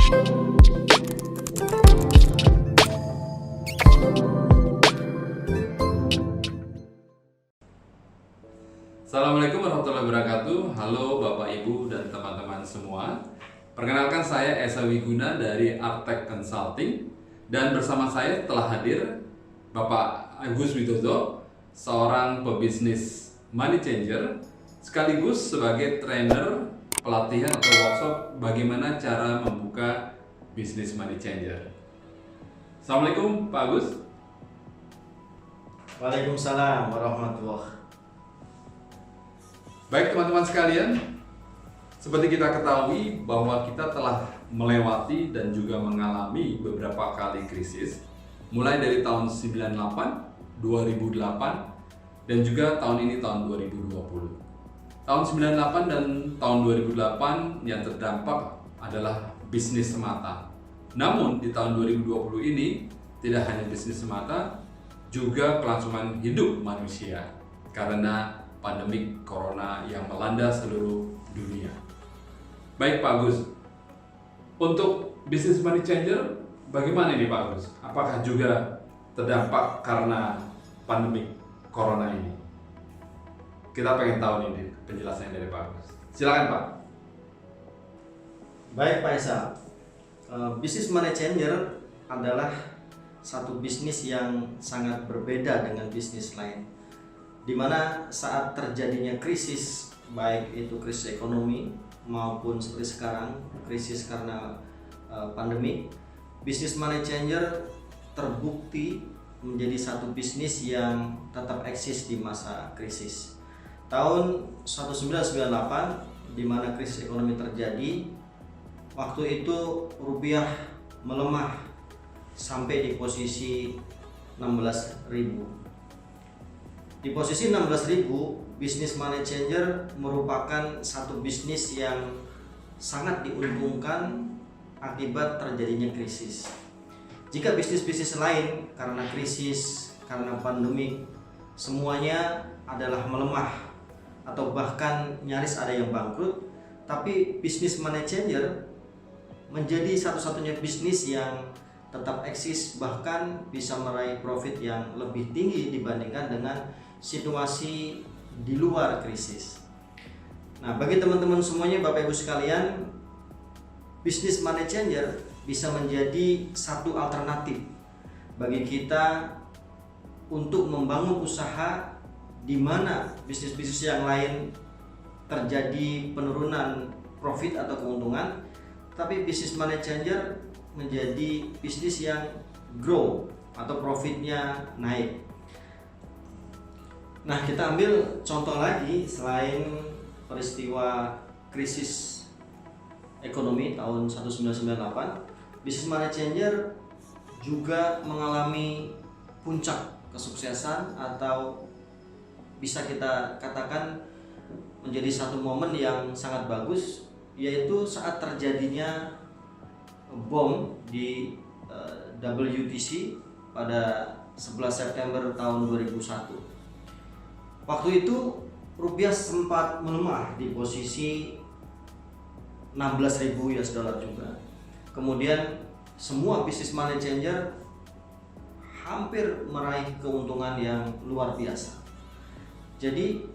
Assalamualaikum warahmatullahi wabarakatuh. Halo Bapak Ibu dan teman-teman semua. Perkenalkan, saya Esa Wiguna dari Artek Consulting, dan bersama saya telah hadir Bapak Agus Widodo, seorang pebisnis money changer sekaligus sebagai trainer pelatihan atau workshop bagaimana cara membuka bisnis money changer. Assalamualaikum Pak Agus. Waalaikumsalam warahmatullahi. Baik teman-teman sekalian, seperti kita ketahui bahwa kita telah melewati dan juga mengalami beberapa kali krisis, mulai dari tahun 98, 2008, dan juga tahun ini tahun 2020. Tahun 98 dan tahun 2008 yang terdampak adalah bisnis semata. Namun di tahun 2020 ini tidak hanya bisnis semata, juga kelangsungan hidup manusia karena pandemi corona yang melanda seluruh dunia. Baik Pak Agus, untuk bisnis money changer bagaimana ini Pak Agus? Apakah juga terdampak karena pandemi corona ini? Kita pengen tahu nih penjelasannya dari Pak Agus. Silakan Pak. Baik Pak Esa, bisnis money changer adalah satu bisnis yang sangat berbeda dengan bisnis lain, di mana saat terjadinya krisis, baik itu krisis ekonomi maupun seperti sekarang krisis karena pandemi, bisnis money changer terbukti menjadi satu bisnis yang tetap eksis di masa krisis. Tahun 1998, di mana krisis ekonomi terjadi, waktu itu rupiah melemah sampai di posisi 16.000. Di posisi 16.000, bisnis money changer merupakan satu bisnis yang sangat diuntungkan akibat terjadinya krisis. Jika bisnis-bisnis lain karena krisis, karena pandemi, semuanya adalah melemah atau bahkan nyaris ada yang bangkrut, tapi bisnis money changer menjadi satu-satunya bisnis yang tetap eksis, bahkan bisa meraih profit yang lebih tinggi dibandingkan dengan situasi di luar krisis. Nah, bagi teman-teman semuanya, Bapak Ibu sekalian, bisnis money changer bisa menjadi satu alternatif bagi kita untuk membangun usaha di mana bisnis-bisnis yang lain terjadi penurunan profit atau keuntungan, tapi bisnis money changer menjadi bisnis yang grow atau profitnya naik. Nah, kita ambil contoh lagi selain peristiwa krisis ekonomi tahun 1998, bisnis money changer juga mengalami puncak kesuksesan atau bisa kita katakan menjadi satu momen yang sangat bagus, yaitu saat terjadinya bom di WTC pada 11 September tahun 2001. Waktu itu rupiah sempat melemah di posisi 16.000 US dollar juga. Kemudian semua bisnis money changer hampir meraih keuntungan yang luar biasa. Jadi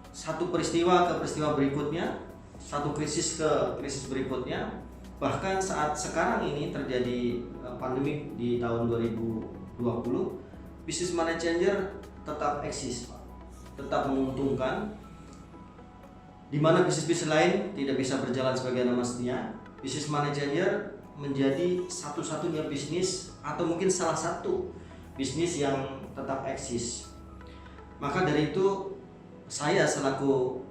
satu peristiwa ke peristiwa berikutnya, satu krisis ke krisis berikutnya, bahkan saat sekarang ini terjadi pandemi di tahun 2020, bisnis money changer tetap eksis, tetap menguntungkan, di mana bisnis-bisnis lain tidak bisa berjalan sebagaimana mestinya. Bisnis money changer menjadi satu-satunya bisnis atau mungkin salah satu bisnis yang tetap eksis. Maka dari itu, saya selaku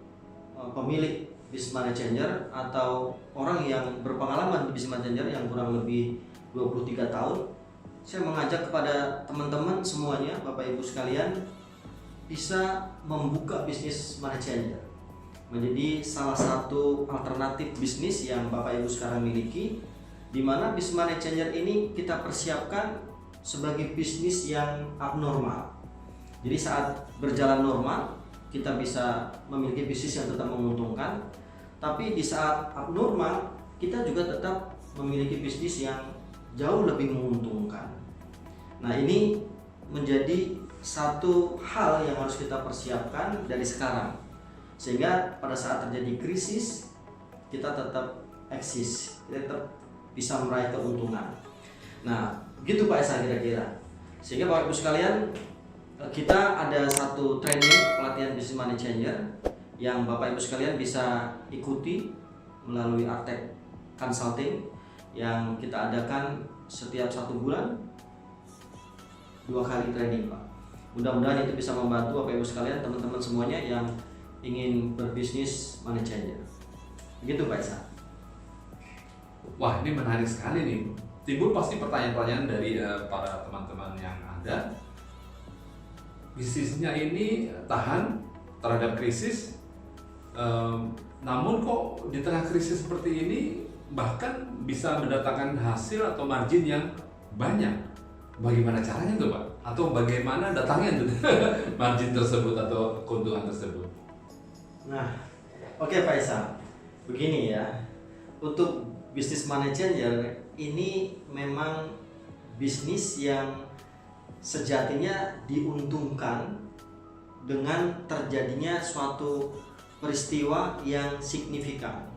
pemilik bisnis money changer atau orang yang berpengalaman di bisnis money changer yang kurang lebih 23 tahun, saya mengajak kepada teman-teman semuanya, Bapak Ibu sekalian, bisa membuka bisnis money changer menjadi salah satu alternatif bisnis yang Bapak Ibu sekarang miliki, di mana bisnis money changer ini kita persiapkan sebagai bisnis yang abnormal. Jadi saat berjalan normal kita bisa memiliki bisnis yang tetap menguntungkan, tapi di saat abnormal kita juga tetap memiliki bisnis yang jauh lebih menguntungkan. Nah, ini menjadi satu hal yang harus kita persiapkan dari sekarang, sehingga pada saat terjadi krisis kita tetap eksis, kita tetap bisa meraih keuntungan. Nah, begitu Pak Esa kira-kira. Sehingga Bapak Ibu sekalian, kita ada satu training pelatihan Business Money Changer yang Bapak Ibu sekalian bisa ikuti melalui Artek Consulting yang kita adakan setiap 1 bulan 2 kali training Pak. Mudah-mudahan itu bisa membantu Bapak Ibu sekalian, teman-teman semuanya yang ingin berbisnis money changer. Begitu Pak Esa. Wah, ini menarik sekali nih. Timbul pasti pertanyaan-pertanyaan dari para teman-teman yang ada. Bisnisnya ini tahan terhadap krisis, namun kok di tengah krisis seperti ini bahkan bisa mendatangkan hasil atau margin yang banyak. Bagaimana caranya tuh Pak? Atau bagaimana datangnya tuh margin tersebut atau keuntungan tersebut? Nah, oke Pak Esa. Begini ya, untuk bisnis money changer ini memang bisnis yang sejatinya diuntungkan dengan terjadinya suatu peristiwa yang signifikan.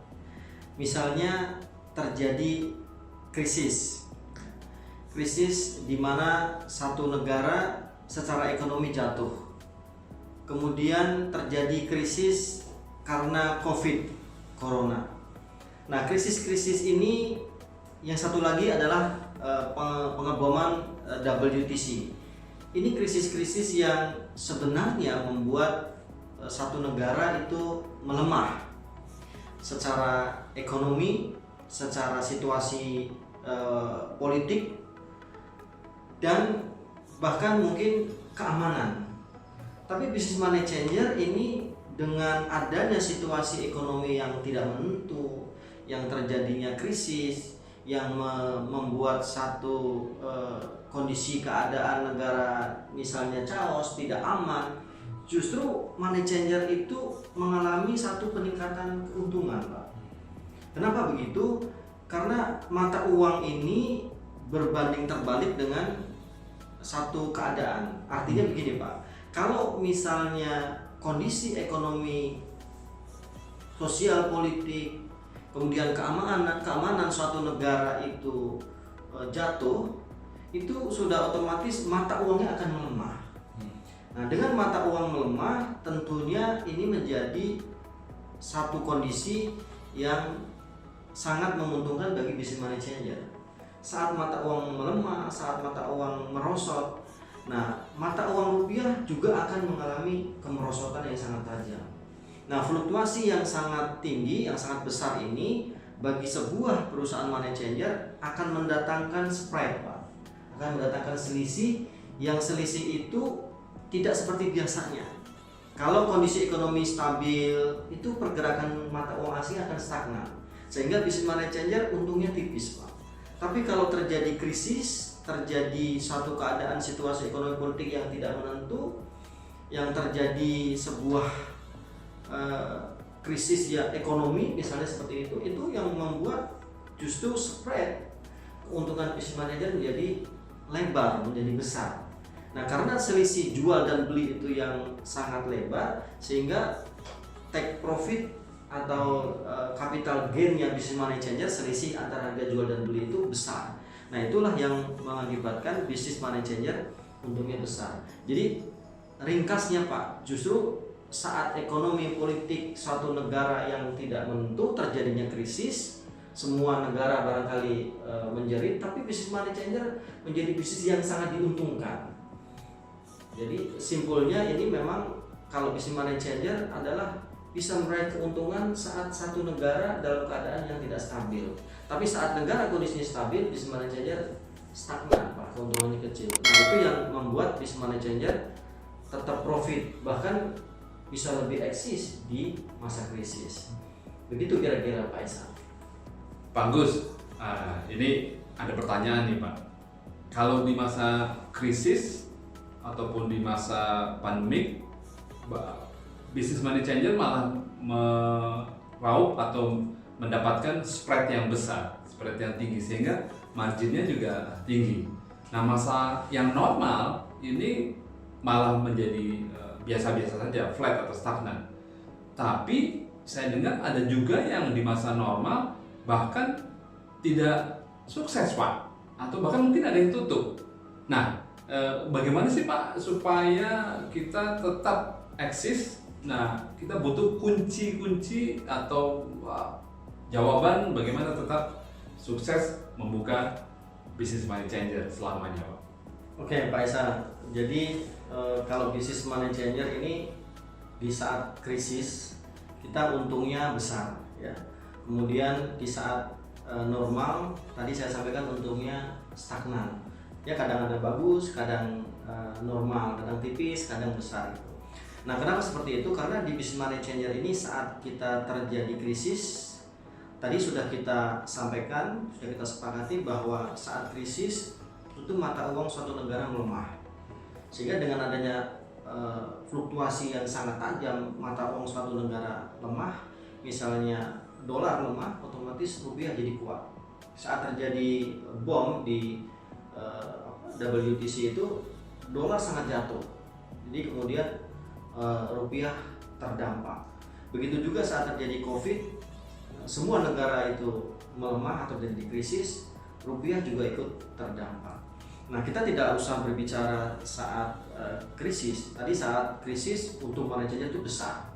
Misalnya terjadi krisis di mana satu negara secara ekonomi jatuh. Kemudian terjadi krisis karena Corona. Nah, krisis-krisis ini yang satu lagi adalah pengeboman WTC. Ini krisis-krisis yang sebenarnya membuat satu negara itu melemah secara ekonomi, secara situasi politik, dan bahkan mungkin keamanan. Tapi bisnis money changer ini dengan adanya situasi ekonomi yang tidak menentu, yang terjadinya krisis, yang membuat satu kondisi keadaan negara misalnya chaos, tidak aman, justru money changer itu mengalami satu peningkatan keuntungan Pak. Kenapa begitu? Karena mata uang ini berbanding terbalik dengan satu keadaan. Artinya begini Pak, kalau misalnya kondisi ekonomi, sosial, politik, kemudian keamanan suatu negara itu jatuh, itu sudah otomatis mata uangnya akan melemah. Nah, dengan mata uang melemah, tentunya ini menjadi satu kondisi yang sangat menguntungkan bagi bisnis money changer. Saat mata uang melemah, saat mata uang merosot, nah mata uang rupiah juga akan mengalami kemerosotan yang sangat tajam. Nah, fluktuasi yang sangat tinggi, yang sangat besar ini bagi sebuah perusahaan money changer akan mendatangkan spread Pak, akan mendatangkan selisih, yang selisih itu tidak seperti biasanya. Kalau kondisi ekonomi stabil, itu pergerakan mata uang asing akan stagnan, sehingga bisnis money changer untungnya tipis Pak. Tapi kalau terjadi krisis, terjadi suatu keadaan situasi ekonomi politik yang tidak menentu, yang terjadi sebuah krisis ya ekonomi misalnya seperti itu yang membuat justru spread keuntungan bisnis manajer menjadi lebar, menjadi besar. Nah, karena selisih jual dan beli itu yang sangat lebar, sehingga take profit atau capital gain-nya bisnis money changer, selisih antara harga jual dan beli itu besar. Nah, itulah yang mengakibatkan bisnis money changer untungnya besar. Jadi ringkasnya Pak, justru saat ekonomi politik suatu negara yang tidak menentu, terjadinya krisis, semua negara barangkali menjerit, tapi bisnis money changer menjadi bisnis yang sangat diuntungkan. Jadi simpulnya ini memang kalau bisnis money changer adalah bisa meraih keuntungan saat satu negara dalam keadaan yang tidak stabil. Tapi saat negara kondisinya stabil, bisnis money changer stagnan Pak, keuntungannya kecil. Nah, itu yang membuat bisnis money changer tetap profit, bahkan bisa lebih eksis di masa krisis. Begitu kira-kira Pak Esa. Pak Gus, ini ada pertanyaan nih Pak. Kalau di masa krisis ataupun di masa pandemik, bisnis money changer malah meraup atau mendapatkan spread yang besar, spread yang tinggi sehingga marginnya juga tinggi. Nah, masa yang normal ini malah menjadi biasa-biasa saja, flat atau stagnan. Tapi saya dengar ada juga yang di masa normal bahkan tidak sukses, Pak, atau bahkan mungkin ada yang tutup. Nah, bagaimana sih Pak supaya kita tetap eksis? Nah, kita butuh kunci-kunci atau jawaban bagaimana tetap sukses membuka bisnis money changer selamanya, Pak. Oke, Pak Esa. Jadi kalau bisnis money changer ini di saat krisis kita untungnya besar, ya. Kemudian di saat normal tadi saya sampaikan untungnya stagnan. Ya, kadang ada bagus, kadang normal, kadang tipis, kadang besar gitu. Nah, kenapa seperti itu? Karena di bisnis money changer ini saat kita terjadi krisis, tadi sudah kita sampaikan, sudah kita sepakati bahwa saat krisis itu mata uang suatu negara melemah. Sehingga dengan adanya fluktuasi yang sangat tajam, mata uang suatu negara lemah, misalnya dolar lemah, otomatis rupiah jadi kuat. Saat terjadi bom di WTC itu, dolar sangat jatuh. Jadi kemudian rupiah terdampak. Begitu juga saat terjadi COVID, semua negara itu melemah atau terjadi krisis, rupiah juga ikut terdampak. Nah, kita tidak usah berbicara saat krisis. Tadi saat krisis untung money changer itu besar.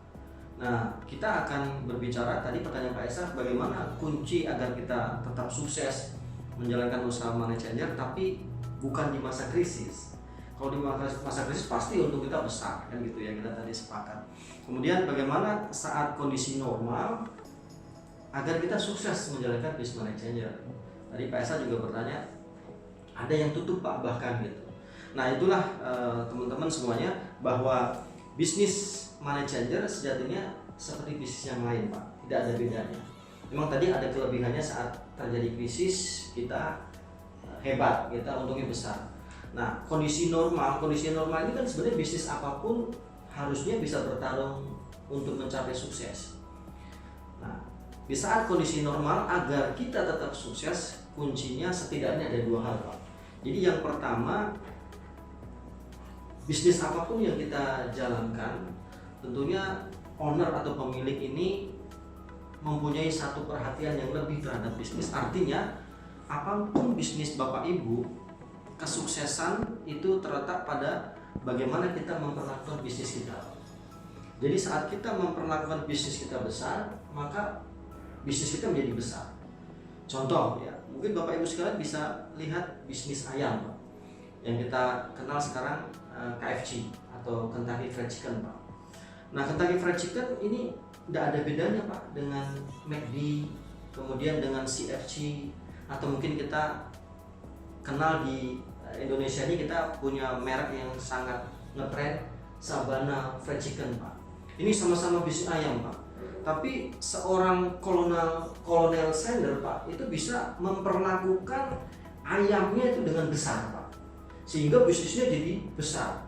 Nah, kita akan berbicara tadi pertanyaan Pak Esa, bagaimana kunci agar kita tetap sukses menjalankan usaha money changer tapi bukan di masa krisis. Kalau di masa krisis pasti untung kita besar, kan gitu ya, kita tadi sepakat. Kemudian bagaimana saat kondisi normal agar kita sukses menjalankan bisnis money changer. Tadi Pak Esa juga bertanya, ada yang tutup Pak bahkan gitu. Nah, itulah teman-teman semuanya bahwa bisnis money changer sejatinya seperti bisnis yang lain Pak, tidak ada bedanya. Memang tadi ada kelebihannya saat terjadi krisis kita hebat, kita untungnya besar. Nah, kondisi normal ini kan sebenarnya bisnis apapun harusnya bisa bertarung untuk mencapai sukses. Nah, di saat kondisi normal agar kita tetap sukses, kuncinya setidaknya ada dua hal, Pak. Jadi yang pertama, bisnis apapun yang kita jalankan, tentunya owner atau pemilik ini mempunyai satu perhatian yang lebih terhadap bisnis. Artinya, apapun bisnis Bapak Ibu, kesuksesan itu terletak pada bagaimana kita memperlakukan bisnis kita. Jadi saat kita memperlakukan bisnis kita besar, maka bisnis kita menjadi besar. Contoh ya, mungkin Bapak Ibu sekalian bisa lihat bisnis ayam, Pak, yang kita kenal sekarang KFC atau Kentucky Fried Chicken, Pak. Nah, Kentucky Fried Chicken ini tidak ada bedanya Pak dengan McD, kemudian dengan CFC, atau mungkin kita kenal di Indonesia ini kita punya merek yang sangat ngetrend, Sabana Fried Chicken, Pak. Ini sama-sama bisnis ayam, Pak. Tapi seorang kolonel Sanders, Pak, itu bisa memperlakukan ayamnya itu dengan besar, Pak, sehingga bisnisnya jadi besar.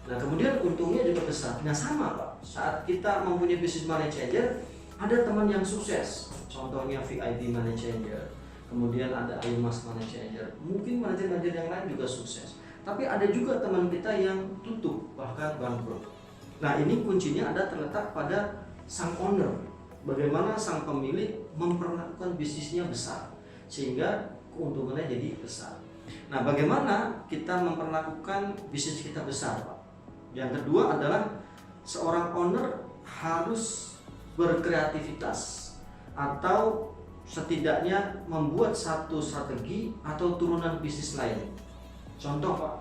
Nah, kemudian untungnya juga besar. Nah, sama Pak, saat kita mempunyai bisnis money changer, ada teman yang sukses, contohnya VIP money changer, kemudian ada Ayumas money changer, mungkin manajer-manajer yang lain juga sukses. Tapi ada juga teman kita yang tutup, bahkan bangkrut. Nah, ini kuncinya ada terletak pada sang owner. Bagaimana sang pemilik memperlakukan bisnisnya besar, sehingga keuntungannya jadi besar. Nah, bagaimana kita memperlakukan bisnis kita besar, Pak? Yang kedua adalah seorang owner harus berkreativitas atau setidaknya membuat satu strategi atau turunan bisnis lain. Contoh Pak,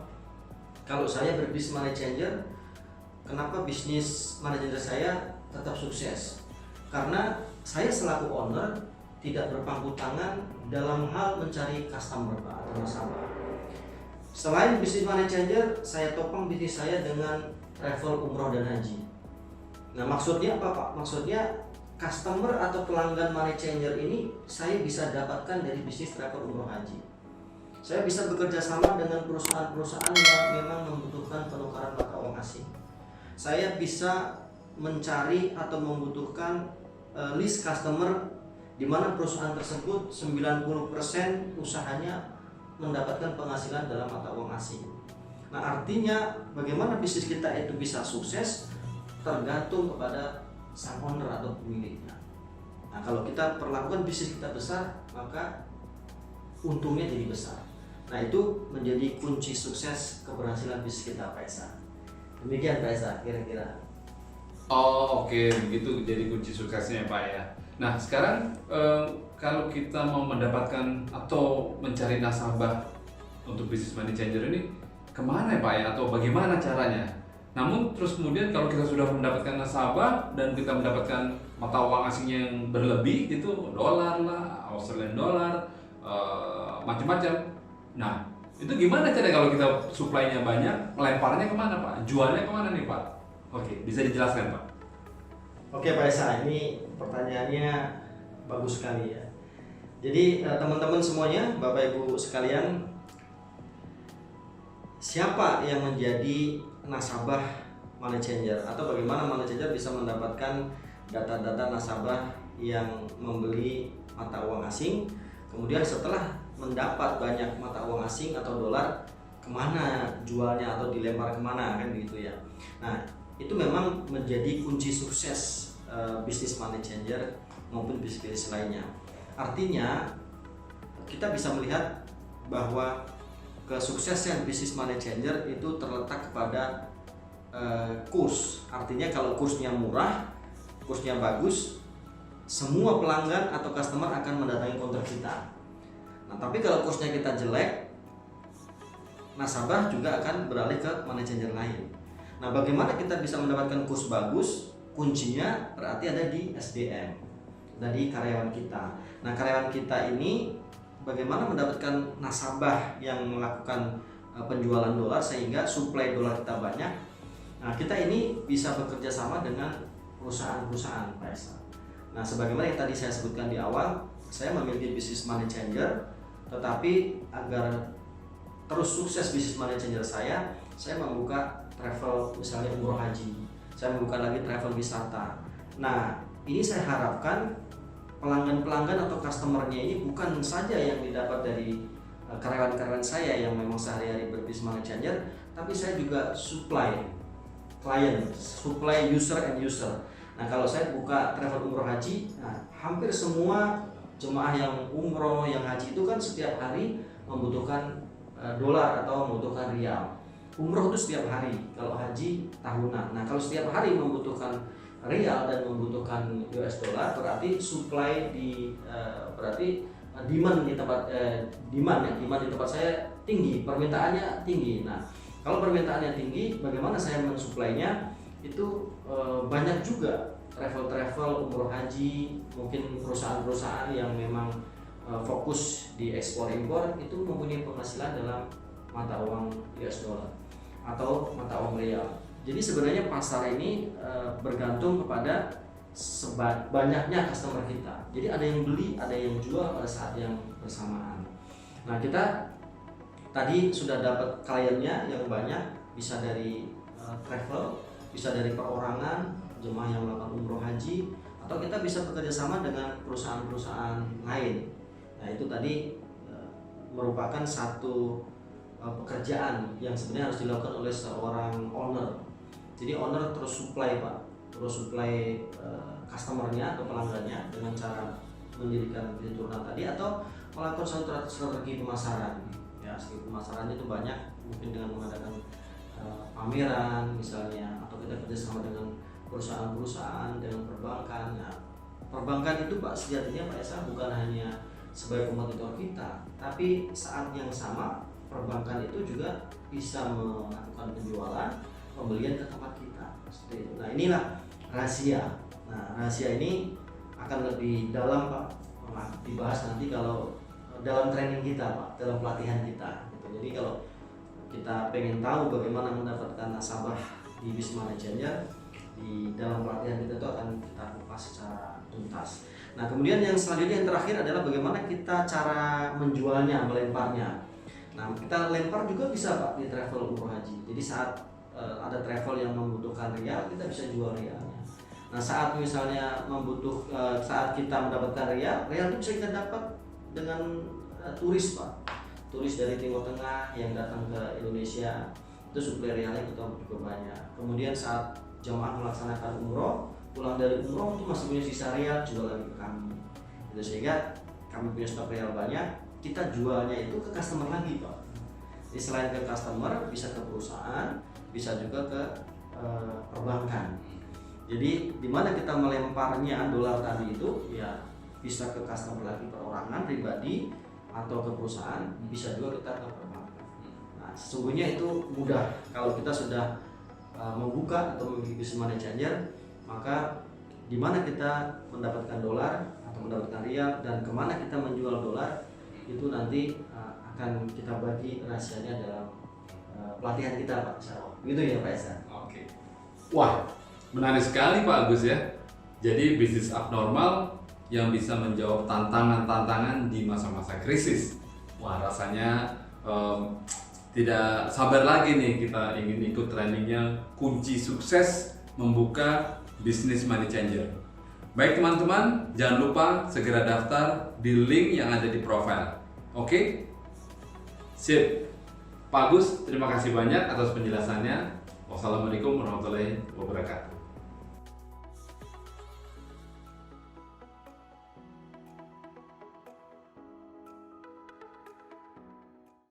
kalau saya berbisnis money changer, kenapa bisnis money changer saya tetap sukses? Karena saya selaku owner tidak berpangku tangan dalam hal mencari customer Pak, atau nasabah. Selain bisnis money changer, saya topang bisnis saya dengan travel umroh dan haji. Nah, maksudnya apa Pak? Maksudnya customer atau pelanggan money changer ini saya bisa dapatkan dari bisnis travel umroh haji. Saya bisa bekerja sama dengan perusahaan-perusahaan yang memang membutuhkan penukaran mata uang asing. Saya bisa mencari atau membutuhkan list customer di mana perusahaan tersebut 90% usahanya mendapatkan penghasilan dalam mata uang asing. Nah, artinya bagaimana bisnis kita itu bisa sukses tergantung kepada sang owner atau pemiliknya. Nah, kalau kita perlakukan bisnis kita besar, maka untungnya jadi besar. Nah, itu menjadi kunci sukses keberhasilan bisnis kita, Pak Esa. Demikian Pak Esa, kira-kira. Oh, oke, begitu jadi kunci suksesnya ya Pak ya. Nah, sekarang kalau kita mau mendapatkan atau mencari nasabah untuk bisnis money changer ini kemana ya Pak ya, atau bagaimana caranya? Namun terus kemudian kalau kita sudah mendapatkan nasabah dan kita mendapatkan mata uang asing yang berlebih, itu dolar lah, Australian dollar, macam-macam. Nah, itu gimana cara kalau kita supply-nya banyak, melemparnya kemana Pak? Jualnya kemana nih Pak? Oke, bisa dijelaskan Pak? Oke Pak Esa, ini pertanyaannya bagus sekali ya. Jadi teman-teman semuanya, Bapak Ibu sekalian, siapa yang menjadi nasabah money changer atau bagaimana money changer bisa mendapatkan data-data nasabah yang membeli mata uang asing, kemudian setelah mendapat banyak mata uang asing atau dolar, kemana jualnya atau dilempar kemana, kan begitu ya. Nah, itu memang menjadi kunci sukses bisnis money changer maupun bisnis lainnya. Artinya kita bisa melihat bahwa kesuksesan bisnis money changer itu terletak kepada kurs. Artinya kalau kursnya murah, kursnya bagus, semua pelanggan atau customer akan mendatangi counter kita. Nah, tapi kalau kursnya kita jelek, nasabah juga akan beralih ke money changer lain. Nah, bagaimana kita bisa mendapatkan kurs bagus? Kuncinya berarti ada di SDM, dari karyawan kita. Nah, karyawan kita ini bagaimana mendapatkan nasabah yang melakukan penjualan dolar sehingga suplai dolar kita banyak. Nah, kita ini bisa bekerja sama dengan perusahaan-perusahaan, Pak Esa. Nah, sebagaimana yang tadi saya sebutkan di awal, saya memiliki bisnis money changer, tetapi agar terus sukses bisnis money changer saya membuka travel, misalnya umroh haji, saya membuka lagi travel wisata. Nah, ini saya harapkan pelanggan-pelanggan atau customernya ini bukan saja yang didapat dari karyawan-karyawan saya yang memang sehari-hari berbisnis money changer, tapi saya juga supply klien, supply user and user. Nah, kalau saya buka travel umroh haji, nah, hampir semua jemaah yang umroh, yang haji itu kan setiap hari membutuhkan dolar atau membutuhkan rial. Umroh itu setiap hari, kalau haji tahunan. Nah, kalau setiap hari membutuhkan rial dan membutuhkan US dollar, berarti supply berarti demand di tempat demand di tempat saya tinggi, permintaannya tinggi. Nah, kalau permintaannya tinggi, bagaimana saya mensuplainya? Itu banyak juga travel umroh haji, mungkin perusahaan-perusahaan yang memang fokus di ekspor impor itu mempunyai penghasilan dalam mata uang US dollar atau mata uang real. Jadi sebenarnya pasar ini bergantung kepada banyaknya customer kita. Jadi ada yang beli, ada yang jual pada saat yang bersamaan. Nah, kita tadi sudah dapat kliennya yang banyak, bisa dari travel, bisa dari perorangan, jemaah yang melakukan umroh haji, atau kita bisa bekerja sama dengan perusahaan-perusahaan lain. Nah, itu tadi merupakan satu pekerjaan yang sebenarnya harus dilakukan oleh seorang owner. Jadi owner terus supply Pak, terus supply customernya atau pelanggannya dengan cara mendirikan bisnis turunan tadi atau melakukan strategi pemasaran. Ya, strategi pemasaran itu banyak, mungkin dengan mengadakan pameran misalnya, atau kita kerjasama dengan perusahaan-perusahaan, dengan perbankan. Nah, perbankan itu Pak sejatinya Pak Esa bukan hanya sebagai kompetitor kita, tapi saat yang sama perbankan itu juga bisa melakukan penjualan, pembelian ke tempat kita. Seperti itu. Nah, inilah rahasia. Nah, rahasia ini akan lebih dalam Pak, dibahas nanti kalau dalam training kita Pak, dalam pelatihan kita. Gitu. Jadi kalau kita pengen tahu bagaimana mendapatkan nasabah di bisnis money changer, di dalam pelatihan kita itu akan kita kupas secara tuntas. Nah, kemudian yang selanjutnya yang terakhir adalah bagaimana kita cara menjualnya, melemparnya. Nah, kita lempar juga bisa Pak di travel umroh haji. Jadi saat ada travel yang membutuhkan rial, kita bisa jual rialnya. Nah, saat misalnya saat kita mendapatkan real itu bisa kita dapat dengan turis, Pak. Turis dari Timur Tengah yang datang ke Indonesia, itu suplai realnya kita cukup banyak. Kemudian saat jemaah melaksanakan umroh, pulang dari umroh itu masih punya sisa real, jual lagi ke kami. Itu sehingga kami punya stok real banyak, kita jualnya itu ke customer lagi, Pak. Jadi selain ke customer, bisa ke perusahaan, bisa juga ke perbankan. Jadi di mana kita melemparnya dolar tadi itu, ya bisa ke customer lagi, perorangan, pribadi, atau ke perusahaan, bisa juga kita ke perbankan. Nah, sesungguhnya itu mudah kalau kita sudah membuka atau memiliki business money changer, maka di mana kita mendapatkan dolar atau mendapatkan rial dan kemana kita menjual dolar, itu nanti akan kita bagi rahasianya dalam pelatihan kita, Pak. Begitu ya, Pak Esa. Oke. Wah, menarik sekali Pak Agus ya. Jadi bisnis abnormal yang bisa menjawab tantangan-tantangan di masa-masa krisis. Wah, rasanya tidak sabar lagi nih kita ingin ikut trainingnya kunci sukses membuka bisnis money changer. Baik teman-teman, jangan lupa segera daftar di link yang ada di profile. Oke? Sip. Pak Agus, terima kasih banyak atas penjelasannya. Wassalamualaikum warahmatullahi wabarakatuh.